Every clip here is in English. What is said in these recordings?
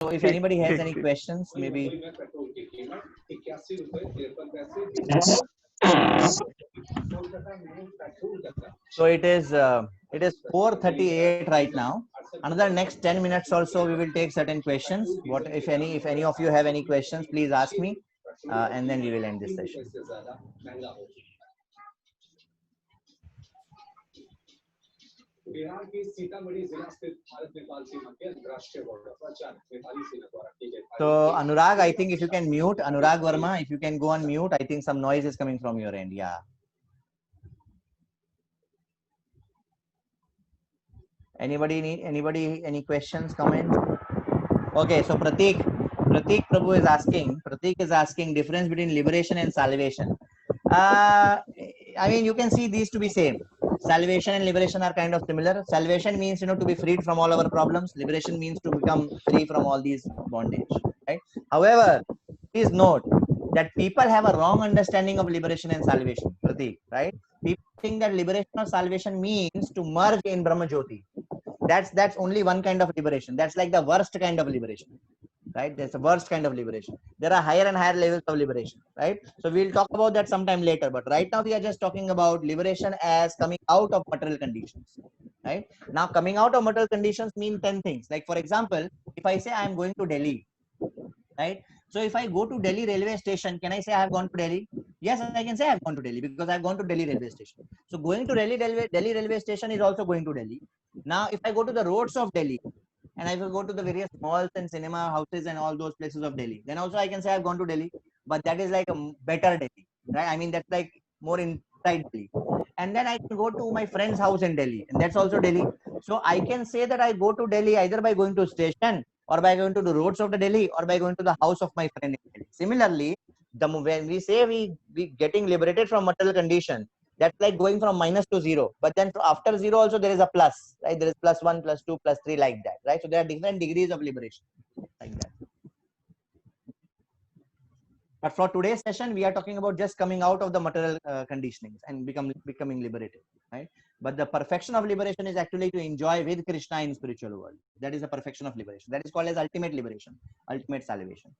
So if anybody has any questions, maybe. So it is 4:38 right now. Another next 10 minutes or so, we will take certain questions. What if any of you have any questions, please ask me, and then we will end this session. Bihar की सीतामढ़ी जिला स्थित भारत नेपाल सीमा के अंतरराष्ट्रीय border पर अचानक नेपाली सेना द्वारा की गई. So Anurag, I think if you can mute Anurag Verma, if you can go on mute, I think some noise is coming from your end. Yeah. Anybody any questions, comments? Okay, so Pratik Prabhu is asking difference between liberation and salvation. I mean, you can see these to be same. Salvation and liberation are kind of similar. Salvation means, to be freed from all our problems. Liberation means to become free from all these bondage, right? However, please note that people have a wrong understanding of liberation and salvation, Pratik, right? People think that liberation or salvation means to merge in Brahma Jyoti. That's only one kind of liberation. That's like the worst kind of liberation, right? That's the worst kind of liberation. There are higher and higher levels of liberation, right? So we'll talk about that sometime later, but right now we are just talking about liberation as coming out of material conditions, right? Now coming out of material conditions mean 10 things. Like for example, if I say I am going to Delhi, right? So if I go to Delhi railway station, can I say I have gone to Delhi? Yes, I can say I have gone to Delhi because I have gone to Delhi railway station. So going to Delhi railway station is also going to Delhi. Now if I go to the roads of Delhi, and I will go to the various malls and cinema houses and all those places of Delhi, then also I can say I've gone to Delhi, but that is like a better Delhi, right? I mean, that's like more inside Delhi. And then I can go to my friend's house in Delhi, and that's also Delhi. So I can say that I go to Delhi either by going to station, or by going to the roads of the Delhi, or by going to the house of my friend in Delhi. Similarly, when we say we getting liberated from material condition, that's like going from minus to zero. But then after zero also there is a plus, right? There is +1, +2, +3, like that, right? So there are different degrees of liberation, like that. But for today's session, we are talking about just coming out of the material conditionings and becoming liberated, right? But the perfection of liberation is actually to enjoy with Krishna in spiritual world. That is the perfection of liberation. That is called as ultimate liberation, ultimate salvation.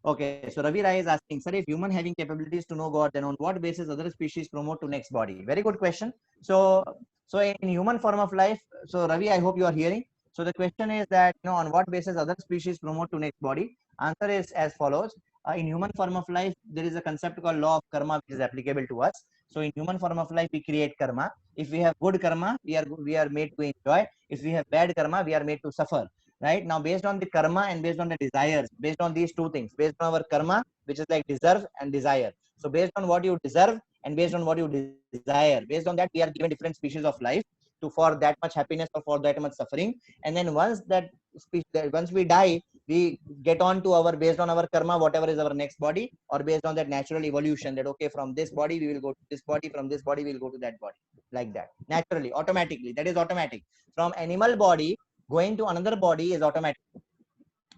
Okay, so Ravi Rai is asking, sir, if human having capabilities to know God, then on what basis other species promote to next body? Very good question. So in human form of life, so Ravi, I hope you are hearing. So the question is that, on what basis other species promote to next body? Answer is as follows. In human form of life, there is a concept called law of karma, which is applicable to us. So in human form of life, we create karma. If we have good karma, we are made to enjoy. If we have bad karma, we are made to suffer. Right now, based on the karma and based on the desires, based on these two things, based on our karma, which is like deserve and desire. So based on what you deserve and based on what you desire, based on that, we are given different species of life to for that much happiness or for that much suffering. And then once we die, we get on to our, based on our karma, whatever is our next body, or based on that natural evolution, that okay, from this body we will go to this body, from this body we will go to that body, like that, naturally, automatically. That is automatic. From animal body going to another body is automatic,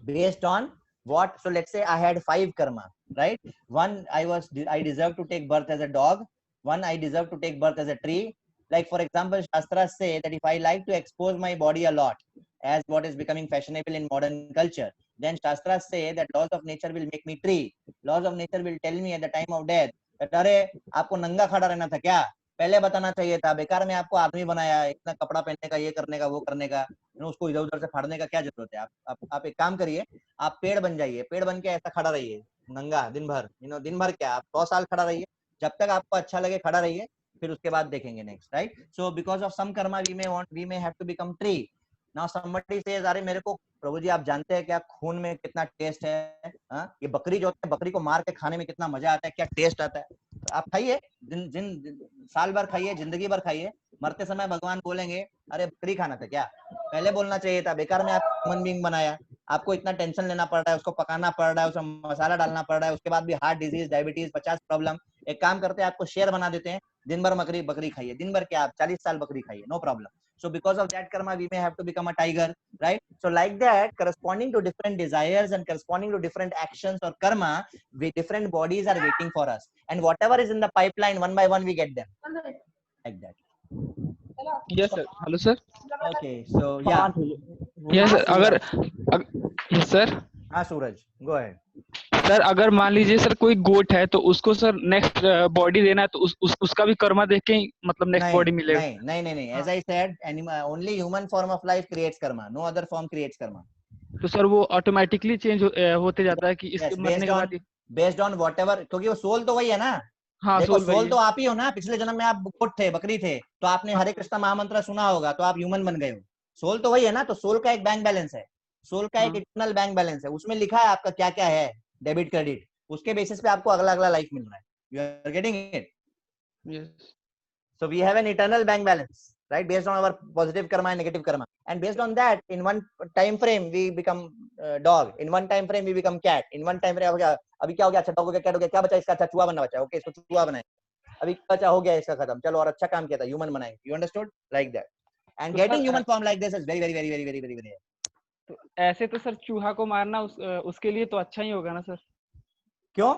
based on what. So let's say I had 5 karma, right? One, I deserve to take birth as a dog. One, I deserve to take birth as a tree. Like for example, Shastras say that if I like to expose my body a lot, as what is becoming fashionable in modern culture, then Shastras say that laws of nature will make me tree. Laws of nature will tell me at the time of death that अरे आपको नंगा खड़ा रहना था क्या, पहले बताना चाहिए था, बेकार में आपको आदमी बनाया, इतना कपड़ा पहनने का, ये करने का, वो करने का, उसको इधर उधर से फाड़ने का क्या जरूरत है? आप एक काम करिए, आप पेड़ बन जाइए, पेड़ बन के ऐसा खड़ा रहिए नंगा दिन भर, दिन भर क्या, आप 100 साल खड़ा रहिए, जब तक आपको अच्छा लगे खड़ा रहिए, फिर उसके बाद देखेंगे next, right? So because of some karma we may have to become tree. Now somebody says, अरे मेरे को प्रभु जी आप जानते हैं क्या खून में कितना टेस्ट है, ये बकरी जो होती है, बकरी को मार के खाने में कितना मजा आता है, क्या टेस्ट आता है, आप खाइए, साल भर खाइए, जिंदगी भर खाइए, मरते समय भगवान बोलेंगे अरे बकरी खाना था क्या, पहले बोलना चाहिए था, बेकार में आप ह्यूमन बीइंग बनाया, आपको इतना टेंशन लेना पड़ रहा है, उसको पकाना पड़ रहा है, उसमें मसाला डालना पड़ रहा है, उसके बाद भी हार्ट डिजीज, डायबिटीज, 50 प्रॉब्लम. एक काम करते हैं, आपको शेर बना देते हैं, दिन भर बकरी खाइए, दिन भर क्या, आप 40 साल बकरी खाइए, no problem. So because of that karma, we may have to become a tiger, right? So like that, corresponding to different desires and corresponding to different actions or karma, different bodies are waiting for us, and whatever is in the pipeline, one by one we get them, like that. Yes sir, hello sir. Okay, so yeah. Yes हाँ sir, Suraj. Yes sir. हाँ Suraj, go ahead. Sir अगर मान लीजिए sir कोई गोट है तो उसको sir next body देना है तो उसका भी कर्मा देख के ही मतलब नेक्स्ट नहीं बॉडी मिलेगा। नहीं नहीं नहीं नहीं, हाँ, as I said, only human form of life creates karma, no other form creates karma. तो सर वो ऑटोमेटिकली चेंज होते जाता है कि इसके Yes, मरने के बाद ही। based on whatever, क्योंकि वो सोल तो वही है ना. हाँ, देखो सोल वही सोल है। तो आप ही हो ना. पिछले जन्म में आप गोट थे, बकरी थे, तो आपने हाँ हरे कृष्ण महामंत्र सुना होगा, तो आप ह्यूमन बन गए हो. सोल तो वही है ना. तो सोल का एक बैंक बैलेंस है. सोल का एक हाँ। इटर्नल बैंक बैलेंस है, उसमें लिखा है आपका क्या क्या है, डेबिट क्रेडिट. उसके बेसिस पे आपको अगला अगला लाइफ मिल रहा है. You are getting it. Yes. So we have an eternal bank balance, right? Based on our positive karma and negative karma. And based on that, in one time frame, we become dog. In one time frame, we become cat. In one time frame, अभी क्या हो गया? अच्छा dog हो गया, cat हो गया, क्या बचा इसका? अच्छा चूहा बनना बचा. ओके, इसको चूहा बनाए. अभी बचा हो गया इसका खत्म. चलो और अच्छा काम किया था, ह्यूमन बनाएंगे. You understood? Like that. And तो getting sir human form like this is very very very very very very very. तो ऐसे तो सर चूहा को मारना उसके लिए तो अच्छा ही होगा ना सर, क्यों?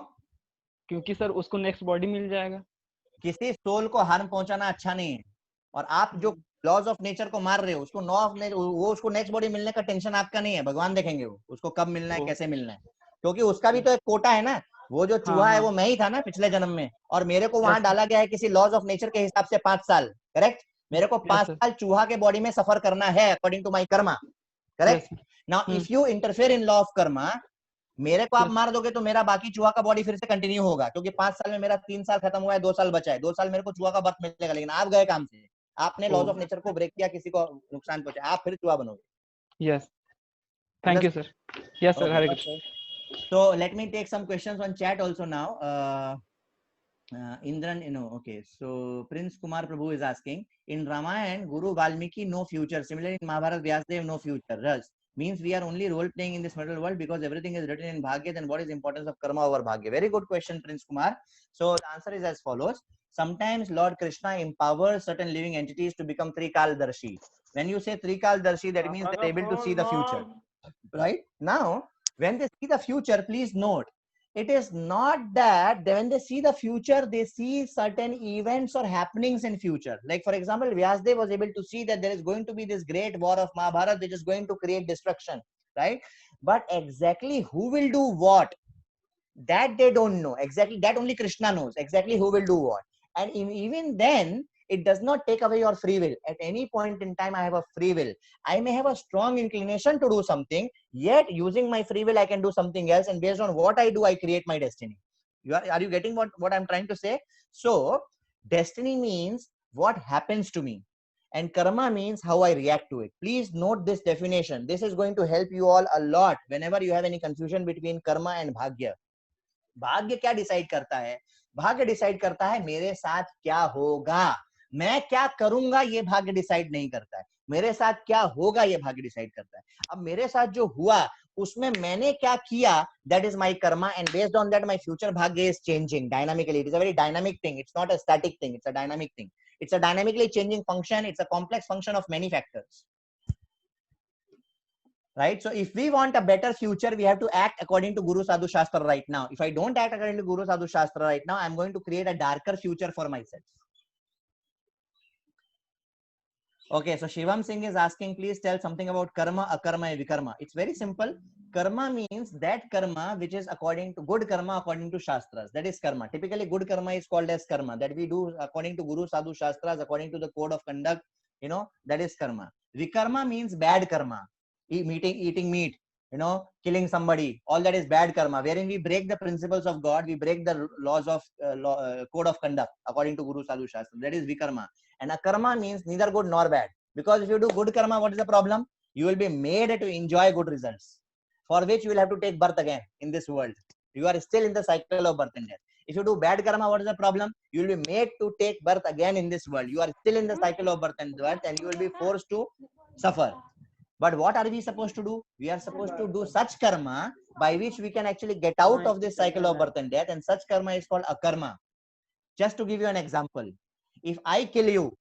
क्योंकि सर उसको नेक्स्ट बॉडी मिल जाएगा। किसी सोल को हार्म पहुंचाना अच्छा नहीं है. और आप जो लॉज ऑफ नेचर को मार रहे हो, उसको वो उसको नेक्स्ट बॉडी मिलने का टेंशन आपका नहीं है. भगवान देखेंगे वो उसको कब मिलना है, ओ, कैसे मिलना है. क्योंकि उसका भी तो एक कोटा है ना. वो जो हाँ चूहा है हाँ। वो मैं ही था ना पिछले जन्म में, और मेरे को वहां यस डाला गया है किसी लॉज ऑफ नेचर के हिसाब से 5 साल. करेक्ट. मेरे को यस पांच सर। साल चूहा के बॉडी में सफर करना है according to my karma. Yes. Correct. Now if you interfere in law of karma, मेरे को आप यस। मार दोगे तो मेरा बाकी चूहा का बॉडी फिर से कंटिन्यू होगा. क्योंकि 5 साल में मेरा 3 साल खत्म हुआ है, 2 साल बचा है. 2 साल मेरे को चूहा का बर्थ मिलेगा. लेकिन आप गए काम से, आपने ओ। लॉज ऑफ नेचर को ब्रेक किया, किसी को नुकसान पहुंचा, आप फिर चूहा बनोगे. Yes. Thank you Understood? Sir. Yes sir, Okay. Hare Krishna. So let me take some questions on chat also now. Indran, okay. So Prince Kumar Prabhu is asking, in Ramayana, Guru Valmiki no future. Similarly, in Mahabharata, Vyasdev no future. Ras means we are only role playing in this material world because everything is written in Bhagya. Then what is the importance of karma over Bhagya? Very good question, Prince Kumar. So the answer is as follows. Sometimes Lord Krishna empowers certain living entities to become Trikaldarshi. When you say Trikaldarshi, that means they're able to see the future. Right? Now, when they see the future, please note, it is not that when they see the future, they see certain events or happenings in future. Like for example, Vyasdev was able to see that there is going to be this great war of Mahabharata, which is going to create destruction, right? But exactly who will do what, that they don't know. Exactly, that only Krishna knows exactly who will do what. And even then, it does not take away your free will. At any point in time, I have a free will. I may have a strong inclination to do something, yet using my free will, I can do something else. And based on what I do, I create my destiny. Are you getting what I'm trying to say? So, destiny means what happens to me, and karma means how I react to it. Please note this definition. This is going to help you all a lot whenever you have any confusion between karma and bhagya. भाग्य क्या decide करता है? भाग्य decide करता है मेरे साथ क्या होगा. मैं क्या करूंगा ये भाग्य डिसाइड नहीं करता है. मेरे साथ क्या होगा ये भाग्य डिसाइड करता है. अब मेरे साथ जो हुआ उसमें मैंने क्या किया, that is my karma. And based on that my future bhagya is changing dynamically. It is a very dynamic thing. It's not a static thing. It's a dynamic thing. It's a dynamically changing function. It's a complex function of many factors. Right? So if we want a better future, we have to act according to Guru Sadhu Shastra right now. If I don't act according to Guru Sadhu Shastra right now, I'm going to create a darker future for myself. Okay, so Shivam Singh is asking, please tell something about karma, akarma, and vikarma. It's very simple. Karma means that karma which is according to good karma according to Shastras. That is karma. Typically, good karma is called as karma. That we do according to Guru Sadhu Shastras, according to the code of conduct. That is karma. Vikarma means bad karma. Eating meat, killing somebody. All that is bad karma, wherein we break the principles of God, we break the laws of code of conduct according to Guru Sadhu Shastra. That is vikarma. And akarma means neither good nor bad. Because if you do good karma, what is the problem? You will be made to enjoy good results, for which you will have to take birth again in this world. You are still in the cycle of birth and death. If you do bad karma, what is the problem? You will be made to take birth again in this world. You are still in the cycle of birth and death, and you will be forced to suffer. But what are we supposed to do? We are supposed to do such karma by which we can actually get out of this cycle of birth and death, and such karma is called akarma. Just to give you an example, if I kill you,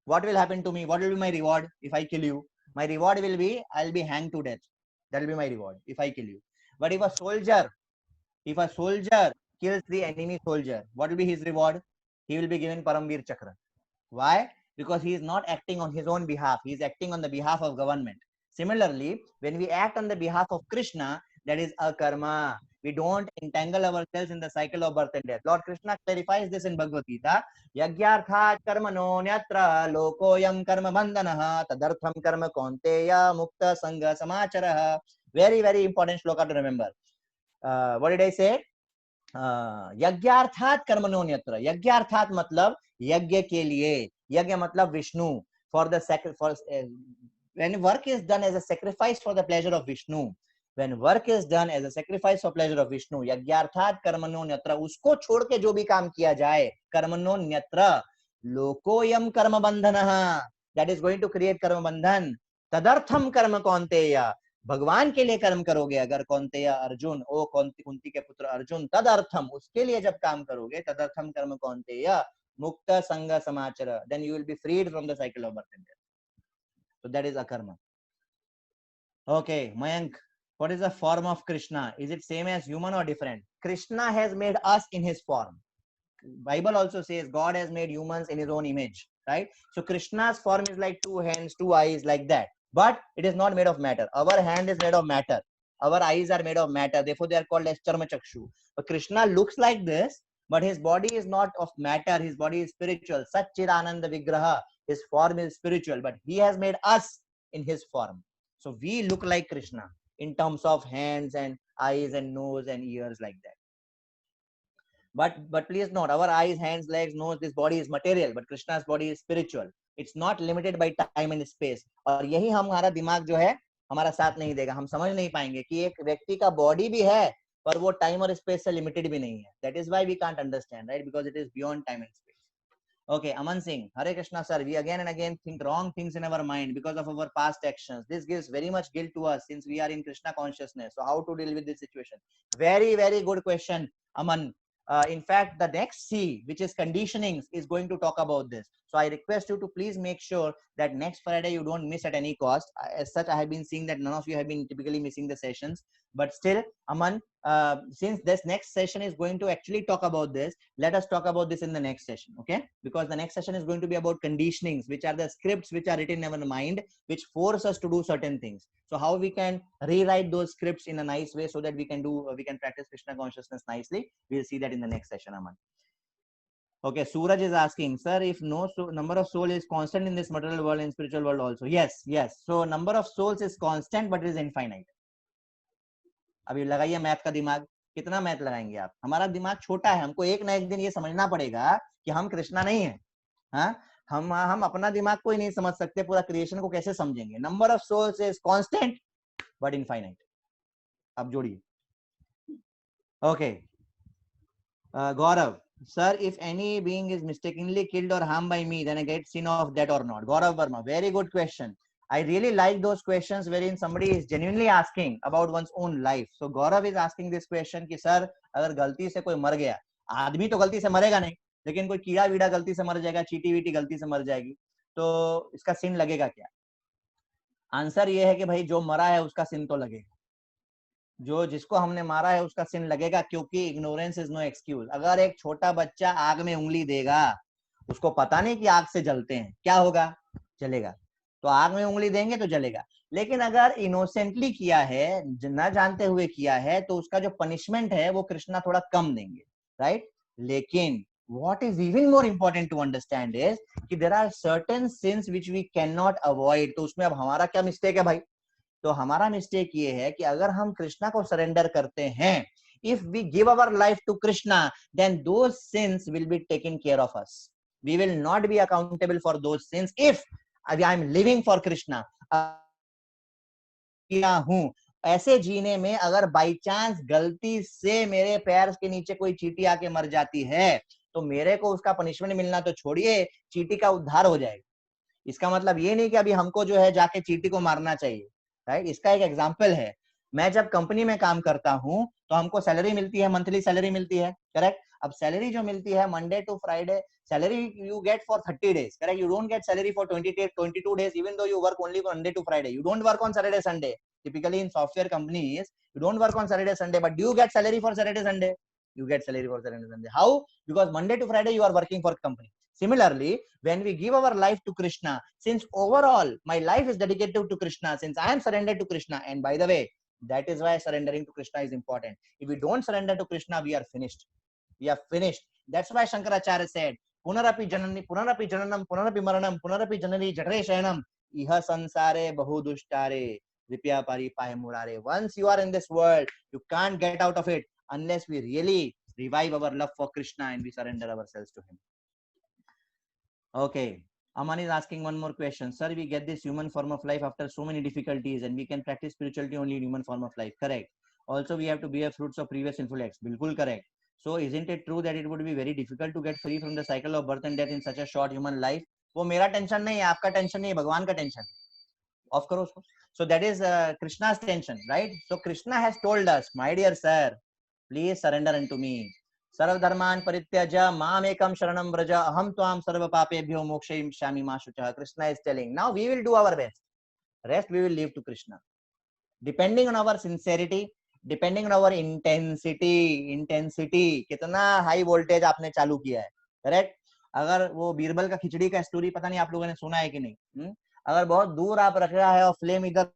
what will happen to me? What will be my reward if I kill you? My reward will be I'll be hanged to death. That will be my reward if I kill you. But if a soldier kills the enemy soldier, what will be his reward? He will be given Paramveer Chakra. Why? because he is not acting on his own behalf. He is acting on the behalf of government. Similarly, when we act on the behalf of Krishna, that is a karma. We don't entangle ourselves in the cycle of birth and death. Lord Krishna clarifies this in Bhagavad Gita. Yagyarthat karmano nyatra lokoyam karma bandhanah tadartham karma kaunteya mukta sangha samacharaha. Very, very important shloka to remember. What did I say? यज्ञार्थात कर्मणोन्यत्र. यज्ञार्थात मतलब यज्ञ के लिए. यज्ञ मतलब Vishnu. For the sacrifice, when work is done as a sacrifice for the pleasure of Vishnu, when work is done as a sacrifice for pleasure of Vishnu, यज्ञार्थात कर्मणोन्यत्र, उसको छोड़ के जो भी काम किया जाए, कर्मणोन्यत्र लोकोयम कर्म बंधनः, that is going to create कर्म बंधन. तदर्थम कर्म कौन्तेय, भगवान के लिए कर्म करोगे अगर कौन्तेय अर्जुन, ओ कुंती के पुत्र अर्जुन, तदर्थम, उसके लिए जब काम करोगे, तदर्थम कर्म कौन्तेय मुक्त संग समाचर, then you will be freed from the cycle of birth and death. So that is akarma. Okay, Mayank, what is the form of Krishna? Is it same as human or different? Krishna has made us in his form. Bible also says God has made humans in his own image, right? So Krishna's form is like 2 hands, 2 eyes, like that. But it is not made of matter. Our hand is made of matter. Our eyes are made of matter. Therefore, they are called as charma chakshu. But Krishna looks like this, but his body is not of matter. His body is spiritual. Satchidananda Vigraha. His form is spiritual, but he has made us in his form. So we look like Krishna in terms of hands and eyes and nose and ears, like that. But please note, our eyes, hands, legs, nose, this body is material, but Krishna's body is spiritual. It's not limited by time and space. और यही हमारा दिमाग जो है हमारा साथ नहीं देगा. हम समझ नहीं पाएंगे कि एक व्यक्ति का बॉडी भी है पर वो टाइम और स्पेस से लिमिटेड भी नहीं है. That is why we can't understand, right? Because it is beyond time and space. Okay, Aman Singh, Hare Krishna sir, we again and again think wrong things in our mind because of our past actions. This gives very much guilt to us since we are in Krishna consciousness. So how to deal with this situation? Very, very good question, Aman. In fact, the next C, which is conditionings, is going to talk about this. So I request you to please make sure that next Friday you don't miss at any cost. As such, I have been seeing that none of you have been typically missing the sessions. But still, Aman, since this next session is going to actually talk about this, let us talk about this in the next session, okay? Because the next session is going to be about conditionings, which are the scripts which are written in our mind, which force us to do certain things. So how we can rewrite those scripts in a nice way so that we can practice Krishna consciousness nicely. We'll see that in the next session, Aman. Okay, Suraj is asking, sir, if number of soul is constant in this material world and spiritual world also. Yes, yes. So number of souls is constant, but it is infinite. अभी लगाइए math का दिमाग. कितना math लगाएंगे आप? हमारा दिमाग छोटा है. हमको एक ना एक दिन ये समझना पड़ेगा कि हम कृष्णा नहीं है. हाँ, हम अपना दिमाग को ही नहीं समझ सकते, पूरा क्रिएशन को कैसे समझेंगे? Number of souls is constant but infinite. अब जोड़िए. Okay, Gaurav sir, if any being is mistakenly killed or harmed by me, then I get sin of that or not? Gaurav Verma, very good question. I really like those questions wherein somebody is genuinely asking about one's own life. So Gaurav is asking this question कि sir, अगर गलती से कोई मर गया, आदमी तो गलती से मरेगा नहीं, लेकिन कोई कीड़ा वीड़ा गलती से मर जाएगा, चींटी वीटी गलती से मर जाएगी, तो इसका सिन लगेगा क्या? आंसर ये है कि भाई जो मरा है उसका सिन तो लगेगा. जो जिसको हमने मारा है उसका सिन लगेगा, क्योंकि इग्नोरेंस इज नो एक्सक्यूज. अगर एक छोटा बच्चा आग में उंगली देगा, उसको पता नहीं कि आग से जलते हैं, क्या होगा? जलेगा. तो आग में उंगली देंगे तो जलेगा. लेकिन अगर इनोसेंटली किया है, न जानते हुए किया है, तो उसका जो पनिशमेंट है वो कृष्णा थोड़ा कम देंगे, राइट? लेकिन what is even more important to understand is कि there are certain sins which we cannot avoid. तो उसमें अब हमारा क्या मिस्टेक है भाई? तो हमारा मिस्टेक ये है कि अगर हम कृष्णा को सरेंडर करते हैं, if we give our life to Krishna, then those sins will be taken care of us. We will not be accountable for those sins if I am living for Krishna. हूं ऐसे जीने में अगर by chance गलती से मेरे पैर के नीचे कोई चींटी आके मर जाती है, तो मेरे को उसका पनिशमेंट मिलना तो छोड़िए, चींटी का उद्धार हो जाएगा. इसका मतलब ये नहीं कि अभी हमको जो है जाके चींटी को मारना चाहिए, राइट? इसका एक एग्जांपल है, मैं जब कंपनी में काम करता हूं तो हमको सैलरी मिलती है, मंथली सैलरी मिलती है, करेक्ट? अब सैलरी जो मिलती है Monday to Friday, salary you get for 30 days, correct? You don't get salary for 22 days, even though you work only for Monday to Friday. You don't work on Saturday Sunday. Typically in software companies, you don't work on Saturday, Sunday, but do you get salary for Saturday, Sunday? You get salary for Saturday, Sunday. How? Because Monday to Friday you are working for company. Similarly, when we give our life to Krishna, since overall my life is dedicated to Krishna, since I am surrendered to Krishna, and by the way, that is why surrendering to Krishna is important. If we don't surrender to Krishna, we are finished. We are finished. That's why Shankaracharya said, Punarapi janani, Punarapi jananam, Punarapi maranam, Punarapi janani jatre shayanam, iha sansare bahu dushtare, vipya pari pahe murare. Once you are in this world, you can't get out of it unless we really revive our love for Krishna and we surrender ourselves to him. Okay. Aman is asking one more question. Sir, we get this human form of life after so many difficulties and we can practice spirituality only in human form of life. Correct. Also, we have to bear fruits of previous sinful acts. Bilkul correct. So, isn't it true that it would be very difficult to get free from the cycle of birth and death in such a short human life? वो मेरा tension नहीं है, आपका tension नहीं है, भगवान का tension है. Of course. So that is Krishna's tension, right? So Krishna has told us, my dear sir, please surrender unto me. सर्वधर्मान् परित्यज्य मामेकं शरणं व्रज अहं त्वां सर्वपापेभ्यो मोक्षयिष्यामि मा शुचः. Krishna is telling, now we will do our best. Rest we will leave to Krishna. Depending on our sincerity, depending on our intensity, कितना high voltage आपने चालू किया है, करेक्ट? अगर वो बीरबल का खिचड़ी का स्टोरी पता नहीं आप लोगों ने सुना है कि नहीं, अगर बहुत दूर आप रख रहा है और फ्लेम इधर,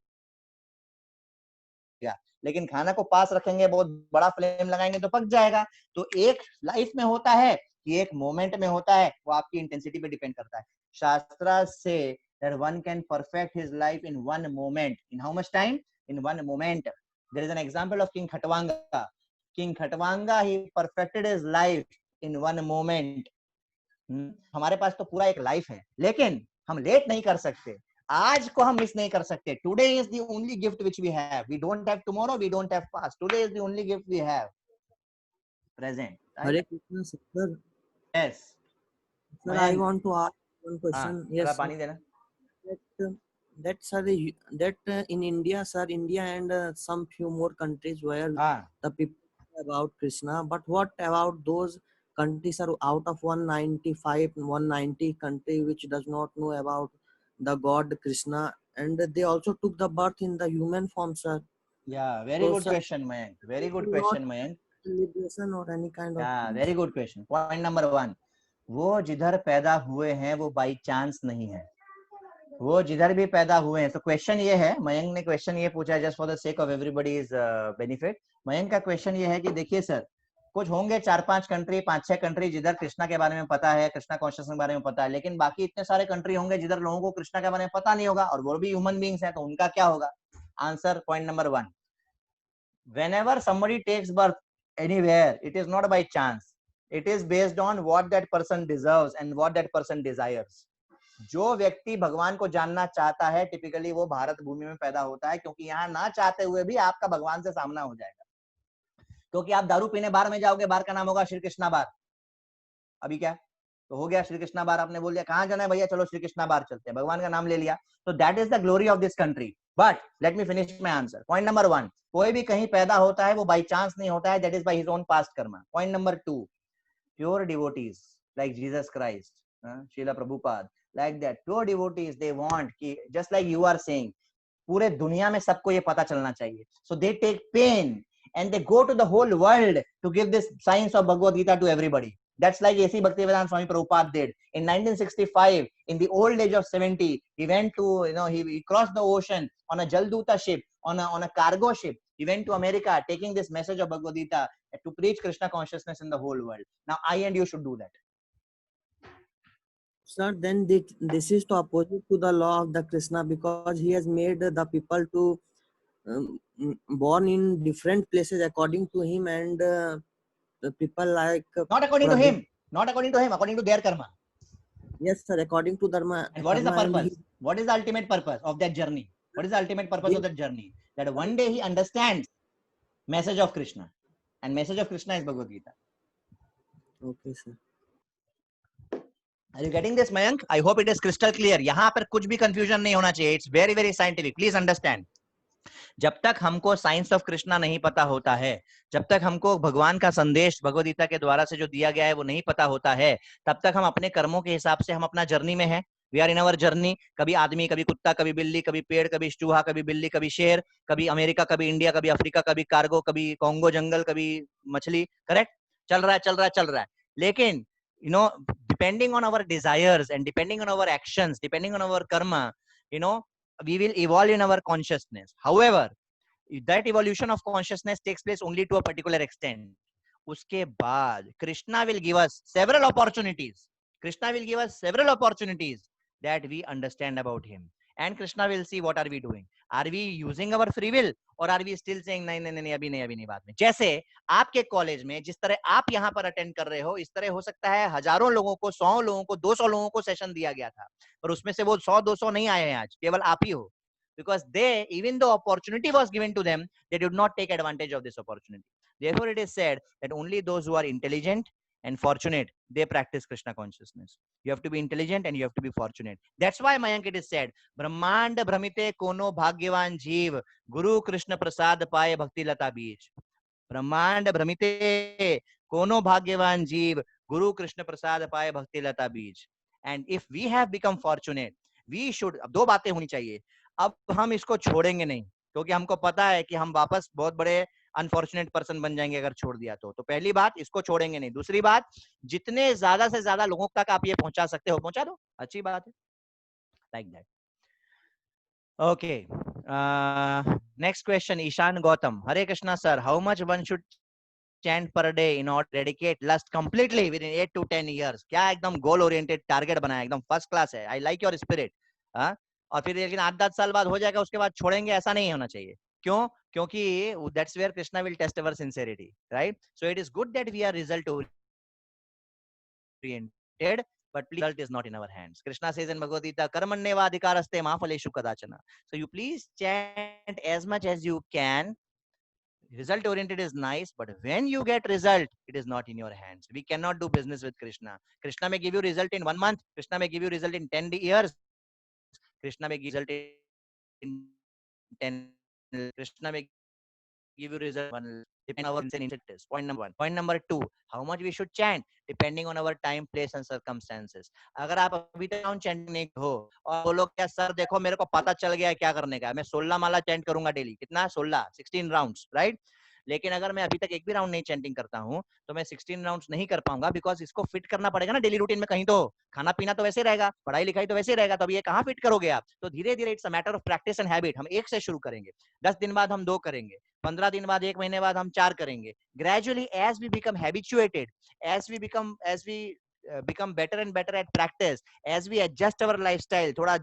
लेकिन खाना को पास रखेंगे, बहुत बड़ा फ्लेम लगाएंगे तो पक जाएगा. तो एक लाइफ में होता है कि एक मोमेंट में होता है, वो आपकी इंटेंसिटी पे डिपेंड करता है. शास्त्रा से that one can perfect his life in one moment. In how much time? In one moment. There is an example of King Khatwanga. King Khatwanga, he perfected his life in one moment. हमारे पास तो पूरा एक life है, लेकिन हम late नहीं कर सकते, आज को हम मिस नहीं कर सकते. Today is the only gift which we have. We don't have tomorrow, we don't have past. Today is the only gift we have. Present. Hare Krishna, sir. Yes. Sir, I want to ask one question. Yes, पानी देना. That sir, that in India, sir, India and some few more countries where the people know about Krishna, but what about those countries are out of 195, 190 country which does not know about the God Krishna, and they also took the birth in the human form, sir. Yeah, very So, good sir, question, Mayank. Very good question, Mayank. Liberation or any kind of Yeah, things. very good question. Point number 1, वो जिधर पैदा हुए हैं वो by chance नहीं है, वो जिधर भी पैदा हुए हैं. तो क्वेश्चन ये है, मयंक ने क्वेश्चन ये पूछा है, just for the sake of everybody's benefit. Mayank का क्वेश्चन ये है कि देखिए सर, कुछ होंगे 4-5 कंट्री, 5-6 कंट्री जिधर कृष्णा के बारे में पता है, कृष्णा कॉन्शियसनेस के बारे में पता है, लेकिन बाकी इतने सारे कंट्री होंगे जिधर लोगों को कृष्णा के बारे में पता नहीं होगा, और वो भी ह्यूमन बीइंग्स हैं, तो उनका क्या होगा? Answer, point number 1, whenever somebody takes birth anywhere, it is not by chance. It is based on what that person deserves and what that person desires. जो व्यक्ति भगवान को जानना चाहता है, टिपिकली वो भारत भूमि में पैदा होता है, क्योंकि यहाँ ना चाहते हुए भी आपका भगवान से सामना हो जाएगा. क्योंकि आप दारू पीने बार में जाओगे, बार का नाम होगा श्री कृष्णा बार. अभी क्या तो हो गया, श्री कृष्णा बार. आपने बोल दिया कहाँ जाना है भैया, चलो श्री कृष्णा बार चलते हैं, भगवान का नाम ले लिया. तो that is the glory of this country. But let me finish my answer. Point number 1, कोई भी कहीं पैदा होता है वो बाई चांस नहीं होता है, that is by his own past karma. Point number 2, pure devotees like Jesus Christ, Shrila Prabhupada, like that, pure devotees, they want ki, just like you are saying, पूरे दुनिया में सबको ये पता चलना चाहिए. So they take pain and they go to the whole world to give this science of Bhagavad Gita to everybody. That's like A.C. Bhaktivedanta Swami Prabhupada did in 1965. In the old age of 70, he went to, he crossed the ocean on a Jalduta ship, on a cargo ship. He went to America taking this message of Bhagavad Gita to preach Krishna consciousness in the whole world. Now I and you should do that. Sir, then this is to opposite to the law of the Krishna, because he has made the people to born in different places according to him, and the people like not according to him, according to their karma. Yes, sir, according to dharma. And what is the purpose? What is the ultimate purpose of that journey? What is the ultimate purpose of that journey? That one day he understands message of Krishna, and message of Krishna is Bhagavad Gita. Okay, sir. Are you getting this, Mayank? I hope it is crystal clear. यहाँ पर कुछ भी confusion नहीं होना चाहिए. It's very very scientific. Please understand. जब तक हमको साइंस ऑफ कृष्णा नहीं पता होता है, जब तक हमको भगवान का संदेश भगवद गीता के द्वारा से जो दिया गया है वो नहीं पता होता है, तब तक हम अपने कर्मों के हिसाब से हम अपना जर्नी में हैं. We are in our journey. कभी आदमी, कभी कुत्ता, कभी बिल्ली, कभी पेड़, कभी चूहा, कभी बिल्ली, कभी शेर, कभी अमेरिका, कभी इंडिया, कभी अफ्रीका, कभी कार्गो, कभी कॉन्गो जंगल, कभी मछली. करेक्ट? चल रहा है. लेकिन depending on our desires and depending on our actions, depending on our karma, we will evolve in our consciousness. However, that evolution of consciousness takes place only to a particular extent. Uske baad Krishna will give us several opportunities. Krishna will give us several opportunities that we understand about him, and Krishna will see what are we doing. Are we using our free will, or are we still saying नहीं नहीं नहीं अभी नहीं बाद में. जैसे आपके college में जिस तरह आप यहाँ पर अटेंड कर रहे हो, इस तरह हो सकता है हजारों लोगों को, 100 लोगों को, 200 लोगों को सेशन दिया गया था, पर उसमें से वो 100-200 नहीं आए हैं आज, केवल आप ही हो. Because they, even though opportunity was given to them, they did not take advantage of this opportunity. Therefore, it is said that only those who are intelligent and fortunate, they practice Krishna consciousness. You have to be intelligent and you have to be fortunate. That's why, Mayank, it is said, Brahmand Brahmite Kono Bhagyavan Jeev, Guru Krishna Prasad Paye Bhakti Lata Beej. Brahmand Brahmite Kono Bhagyavan Jeev, Guru Krishna Prasad Paye Bhakti Lata Beej. And if we have become fortunate, we should, अब दो बातें होनी चाहिए. अब हम इसको छोड़ेंगे नहीं, क्योंकि हमको पता है कि हम वापस बहुत बड़े अनफॉर्चुनेट पर्सन बन जाएंगे अगर छोड़ दिया तो पहली बात, इसको छोड़ेंगे नहीं. दूसरी बात, जितने ज्यादा से ज्यादा लोगों तक आप ये पहुंचा सकते हो पहुंचा दो, अच्छी बात है. Like that. Okay, next question, Ishan Gautam. Hare Krishna sir, how much one should chant per day in order to eradicate lust completely within 8 to 10 years? क्या एकदम गोल ओरिएंटेड टारगेट बनाया, एकदम फर्स्ट क्लास है. I like your spirit. और फिर लेकिन 8-10 साल बाद हो जाएगा, उसके बाद छोड़ेंगे, ऐसा नहीं होना चाहिए. क्यों? क्योंकि that's where Krishna will test our sincerity, right? So it is good that we are result oriented, but result is not in our hands. Krishna says in Bhagavad Gita, karmanyeva adhikaraste ma phaleshu kadachana. So you please chant as much as you can. Result oriented is nice, but when you get result, it is not in your hands. We cannot do business with Krishna. Krishna may give you result in 1 month. Krishna may give you result in 10 years. Krishna may give result in 10. Krishna may give you result one, depending on our incentives. Point number 1. Point number 2, how much we should chant depending on our time, place and circumstances. अगर आप अभी तक round chanting नहीं हो और बोलो क्या sir देखो मेरे को पता चल गया है क्या करने का, मैं 16 माला चैंट करूंगा डेली. कितना? 16 राउंड्स, राइट? लेकिन अगर मैं अभी तक एक भी राउंड नहीं चैंटिंग करता हूं तो मैं 16 राउंड्स नहीं कर पाऊंगा, बिकॉज इसको फिट करना पड़ेगा ना डेली रूटीन में. कहीं तो खाना पीना तो वैसे रहेगा, पढ़ाई लिखाई तो वैसे रहेगा, तो अब ये कहाँ फिट करोगे आप? तो धीरे धीरे it's a matter of practice and habit. हम 1 से शुरू करेंगे, 10 दिन बाद हम 2 करेंगे, 15 दिन बाद, 1 महीने बाद हम 4 करेंगे. Gradually as we become habituated, as we become better and better at practice, as we adjust our lifestyle, थोड़ा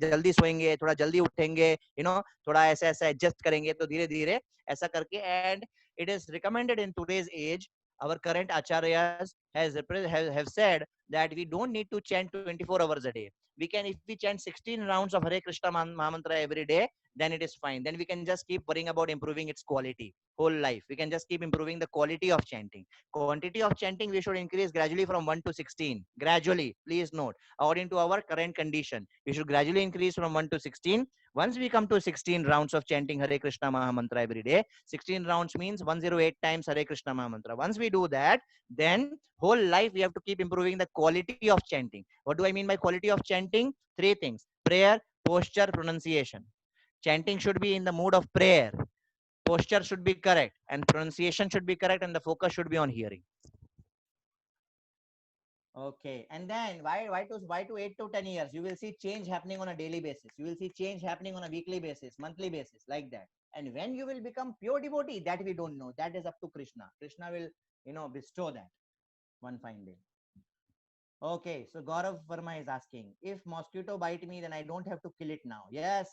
जल्दी सोएंगे, थोड़ा जल्दी उठेंगे, थोड़ा ऐसे ऐसे एडजस्ट करेंगे, तो धीरे धीरे ऐसा करके. And it is recommended in today's age, our current acharyas have said that we don't need to chant 24 hours a day. We can, if we chant 16 rounds of Hare Krishna Mahamantra every day, then it is fine. Then we can just keep worrying about improving its quality whole life. We can just keep improving the quality of chanting. Quantity of chanting we should increase gradually from 1 to 16. Gradually, please note, according to our current condition, we should gradually increase from 1 to 16. Once we come to 16 rounds of chanting Hare Krishna Mahamantra every day, 16 rounds means 108 times Hare Krishna Mahamantra. Once we do that, then whole life we have to keep improving the quality of chanting. What do I mean by quality of chanting? 3 things: prayer, posture, pronunciation. Chanting should be in the mood of prayer. Posture should be correct, and pronunciation should be correct, and the focus should be on hearing. Okay, and then why to 8 to 10 years? You will see change happening on a daily basis. You will see change happening on a weekly basis, monthly basis, like that. And when you will become pure devotee, that we don't know. That is up to Krishna. Krishna will, bestow that one fine day. Okay, so Gaurav Verma is asking, if mosquito bite me, then I don't have to kill it now. Yes,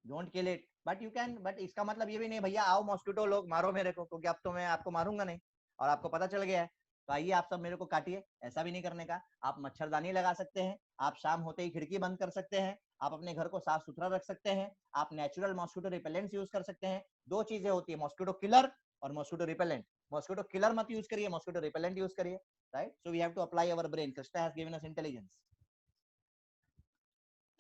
don't kill it, but you can. But इसका मतलब ये भी नहीं भैया आओ mosquito लोग मारो मेरे को, क्योंकि अब तो मैं आपको मारूंगा नहीं और आपको पता चल गया है, तो आइए आप सब मेरे को काटिए. ऐसा भी नहीं करने का. आप मच्छरदानी लगा सकते हैं, आप शाम होते ही खिड़की बंद कर सकते हैं, आप अपने घर को साफ सुथरा रख सकते हैं, आप नेचुरल मॉस्किटो रिपेलेंट्स यूज कर सकते हैं. 2 चीजें होती है, मॉस्किटो किलर और मॉस्किटो रिपेलेंट. मॉस्किटो किलर मत यूज करिए, मॉस्किटो रिपेलेंट यूज करिए, right? So we have to apply our brain. Krishna has given us intelligence.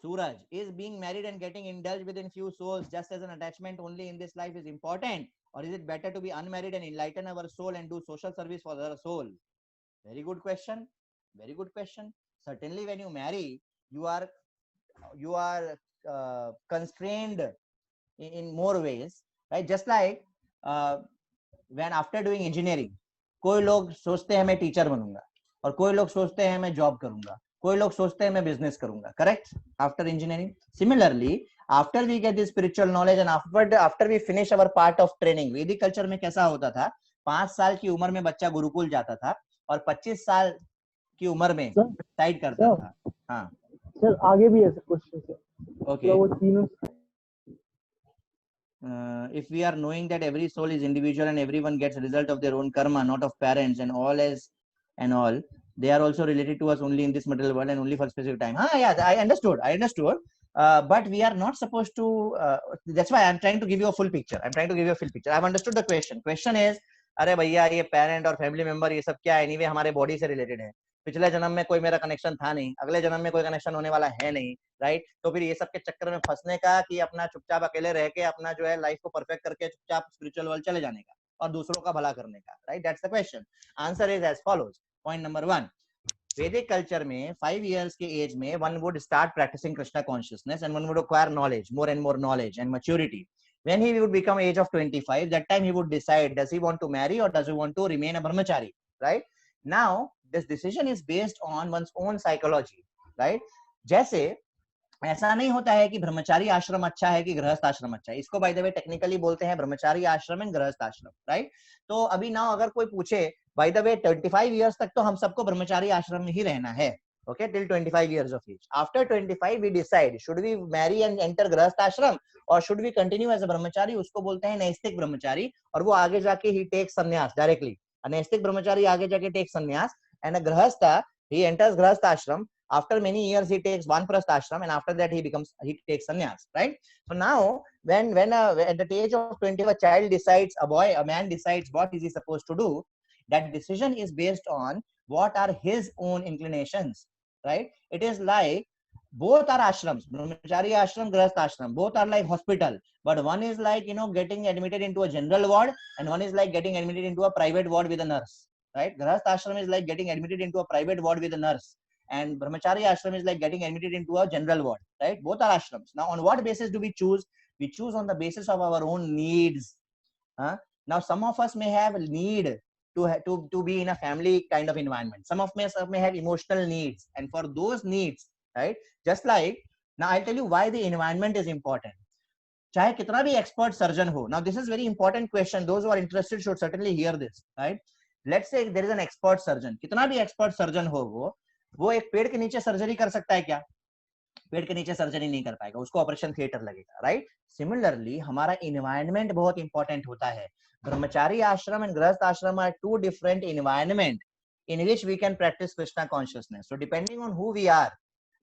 Suraj, is being married and getting indulged within few souls just as an attachment only in this life is important, or is it better to be unmarried and enlighten our soul and do social service for our soul? Very good question. Very good question. Certainly, when you marry, you are constrained in more ways, right? Just like when after doing engineering, कोई लोग सोचते हैं मैं teacher बनूंगा, और कोई लोग सोचते हैं मैं जॉब करूंगा, कोई लोग सोचते हैं मैं बिजनेस करूंगा, correct, after engineering. Similarly after we get this spiritual knowledge and after we finish our part of training, वैदिक कल्चर में कैसा होता था, 5 साल की उम्र में बच्चा गुरुकुल जाता था और 25 साल की उम्र में डिसाइड करता था. हाँ सर आगे भी ऐसे क्वेश्चन है. ओके. वो तीनों if we are knowing that every soul is individual and everyone gets result of their own karma, not of parents, and all as and all, they are also related to us only in this material world and only for specific time. Yeah, I understood. But we are not supposed to, that's why I'm trying to give you a full picture. I've understood the question. Question is, अरे भैया ये parent और family member ये सब क्या है, anyway हमारे body से रिलेटेड है, पिछले जन्म में कोई मेरा कनेक्शन था नहीं, अगले जन्म में कोई कनेक्शन होने वाला है नहीं, राइट. तो फिर ये सब के चक्कर में फंसने का कि अपना चुपचाप अकेले रह के अपना जो है लाइफ को परफेक्ट करके चुपचाप स्पिरिचुअल वर्ल्ड चले जाने का और दूसरों का भला करने का, right. That's the question. Answer is as follows. Point number 1, Vedic culture में 5 years के एज में one would start practicing Krishna consciousness and one would acquire knowledge, more and more knowledge and maturity. When he would become age of 25, that time he would decide, does he want to marry or does he want to remain a brahmachari, right? Now this decision is based on one's own psychology, right? जैसे ऐसा नहीं होता है कि ब्रह्मचारी आश्रम अच्छा है कि गृहस्थ आश्रम अच्छा है. इसको बाय द वे टेक्निकली बोलते हैं ब्रह्मचारी आश्रम एंड गृहस्थ आश्रम, राइट. तो अभी ना अगर कोई पूछे, बाय द वे 25 years तक तो हम सबको ब्रह्मचारी आश्रम में ही रहना है, okay, till 25 years of age. After 25 we decide should we marry and enter गृहस्थ आश्रम or should we continue as a brahmachari. उसको बोलते हैं नैस्तिक ब्रह्मचारी, और वो आगे जाके he takes संन्यास directly. A नैस्तिक ब्रह्मचारी आगे जाके takes संन्यास, and a grahastha he enters grahastha ashram. After many years he takes vanprastha ashram, and after that he takes sannyas, right? So now when at the age of 20 a man decides what is he supposed to do, that decision is based on what are his own inclinations, right? It is like both are ashrams, brahmachari ashram, grahastha ashram, both are like hospital, but one is like getting admitted into a general ward and one is like getting admitted into a private ward with a nurse, right? Grahastha ashram is like getting admitted into a private ward with a nurse, and brahmachari ashram is like getting admitted into a general ward, right? Both are ashrams. Now on what basis do we choose? We choose on the basis of our own needs. Now some of us may have need to be in a family kind of environment. Some of us may have emotional needs, and for those needs, right, just like now I'll tell you why the environment is important. चाहे कितना भी expert surgeon हो, now this is very important question, those who are interested should certainly hear this, right? Let's say there is an expert surgeon, कितना भी expert surgeon हो, वो एक पेड़ के नीचे सर्जरी कर सकता है क्या? पेड़ के नीचे सर्जरी नहीं कर पाएगा, उसको ऑपरेशन थिएटर लगेगा, राइट? सिमिलरली हमारा एनवायरनमेंट बहुत इंपॉर्टेंट होता है. Brahmachari ashram and grihastha ashram are two different environment in which we can practice Krishna consciousness. So depending on who we are,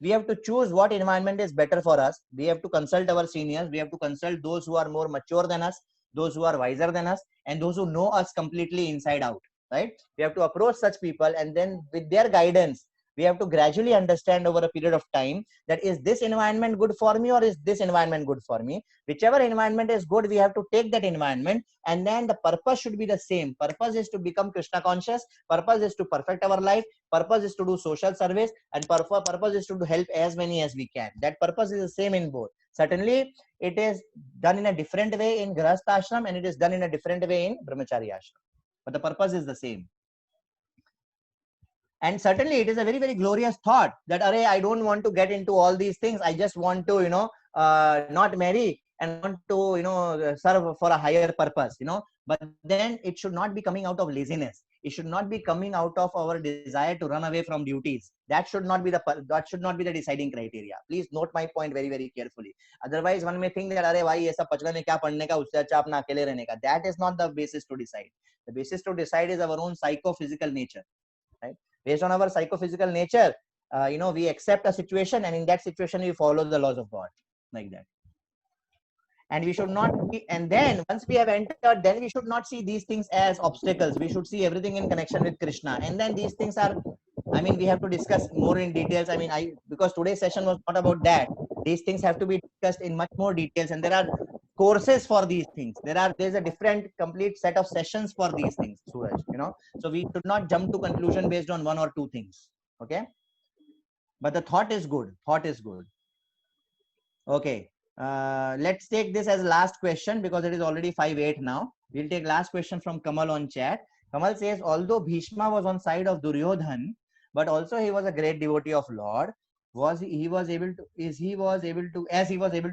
we have to choose what environment is better for us. We have to consult our seniors, we have to consult those who are more mature than us, those who are wiser than us, and those who know us completely inside out, right? We have to approach such people, and then with their guidance we have to gradually understand over a period of time that is this environment good for me or is this environment good for me. Whichever environment is good, we have to take that environment, and then the purpose should be the same. Purpose is to become Krishna conscious, purpose is to perfect our life, purpose is to do social service, and purpose is to help as many as we can. That purpose is the same in both. Certainly it is done in a different way in Grahastha ashram and it is done in a different way in Brahmachari ashram, but the purpose is the same. And certainly it is a very, very glorious thought that, I don't want to get into all these things. I just want to, not marry and want to, serve for a higher purpose, but then it should not be coming out of laziness. It should not be coming out of our desire to run away from duties. That should not be the deciding criteria. Please note my point very, very carefully. Otherwise, one may think that, bhai, ye sab pachla mein kya padne ka, usse acha apna akele rehne ka. That is not the basis to decide. The basis to decide is our own psychophysical nature, right? Based on our psychophysical nature, we accept a situation, and in that situation we follow the laws of God, like that. And we should not be, and then once we have entered, then we should not see these things as obstacles. We should see everything in connection with Krishna. And then these things are, we have to discuss more in details. Because today's session was not about that. These things have to be discussed in much more details, and there are courses for these things. There's a different complete set of sessions for these things, Suraj, so we should not jump to conclusion based on one or two things. Okay, but the thought is good. Okay, let's take this as last question because it is already 5:08 now. We'll take last question from Kamal on chat. Kamal says, although Bhishma was on side of Duryodhan, but also he was a great devotee of Lord. As he was able to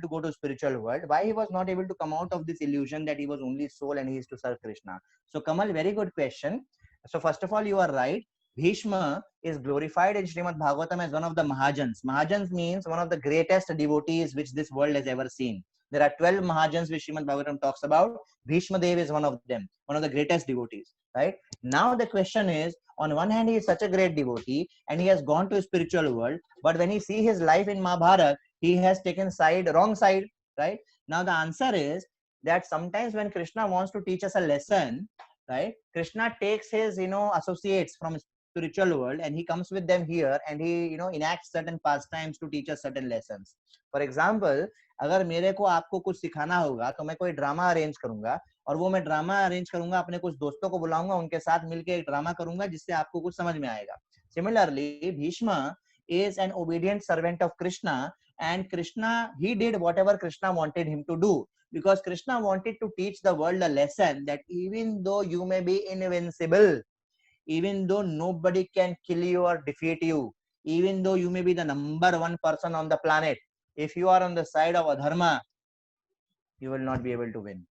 go to spiritual world, why he was not able to come out of this illusion that he was only soul and he is to serve Krishna? So Kamal, very good question. So first of all, you are right. Bhishma is glorified in Srimad Bhagavatam as one of the Mahajans. Mahajans means one of the greatest devotees which this world has ever seen. There are 12 Mahajans which Srimad Bhagavatam talks about. Bhishma Dev is one of them, one of the greatest devotees, right? Now the question is, on one hand, he is such a great devotee and he has gone to a spiritual world, but when he see his life in Mahabharata, he has taken wrong side, right? Now the answer is that sometimes when Krishna wants to teach us a lesson, right, Krishna takes his associates from spiritual world and he comes with them here and he enacts certain pastimes to teach us certain lessons. For example, अगर मेरे को आपको कुछ सिखाना होगा तो मैं कोई ड्रामा अरेंज करूंगा और वो मैं ड्रामा अरेंज करूंगा, अपने कुछ दोस्तों को बुलाऊंगा, उनके साथ मिलकर एक ड्रामा करूंगा जिससे आपको कुछ समझ में आएगा. Similarly, Bhishma is an obedient servant of Krishna, and Krishna, he did whatever Krishna wanted him to do, because Krishna wanted to teach the world a lesson that even though you may be invincible, even though nobody can kill you or defeat you, even though you may be the number one person on the planet, if you are on the side of adharma, you will not be able to win.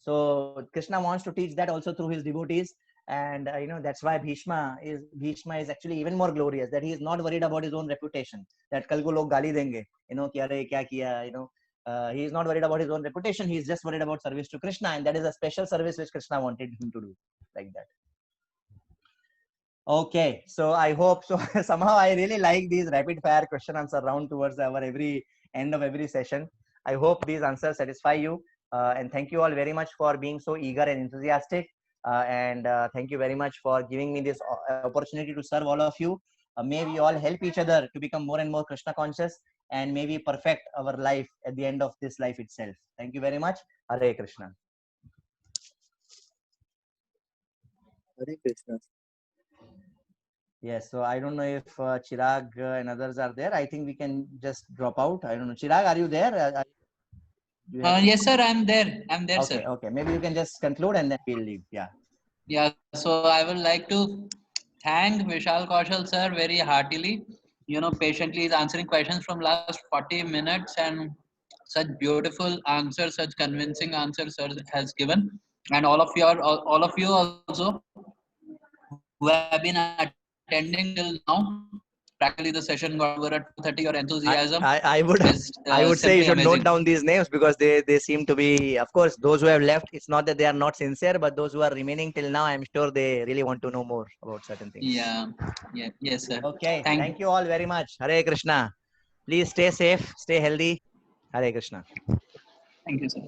So Krishna wants to teach that also through his devotees, and that's why Bhishma is actually even more glorious, that he is not worried about his own reputation, that kal ko log gali denge, ki are kya kiya, he is not worried about his own reputation. He is just worried about service to Krishna, and that is a special service which Krishna wanted him to do, like that. Okay, so I hope so. Somehow I really like these rapid fire question answer round towards our every end of every session. I hope these answers satisfy you, and thank you all very much for being so eager and enthusiastic, and thank you very much for giving me this opportunity to serve all of you. May we all help each other to become more and more Krishna conscious, and may we perfect our life at the end of this life itself. Thank you very much. Hare Krishna. Hare Krishna. Yes, so I don't know if Chirag and others are there. I think we can just drop out. I don't know. Chirag, are you there? Yes, sir. I'm there. Okay, sir. Okay. Maybe you can just conclude and then we'll leave. Yeah. Yeah. So I would like to thank Vishal Kaushal, sir, very heartily. Patiently is answering questions from last 40 minutes and such beautiful answers, such convincing answers, sir has given. And all of you also who have been attending till now. Practically, the session got over at 2:30. Your enthusiasm. I would say you should amazing. note down these names, because they seem to be, of course, those who have left. It's not that they are not sincere, but those who are remaining till now, I'm sure they really want to know more about certain things. Yeah. Yes, sir. Okay. Thank you all very much. Hare Krishna. Please stay safe, stay healthy. Hare Krishna. Thank you, sir.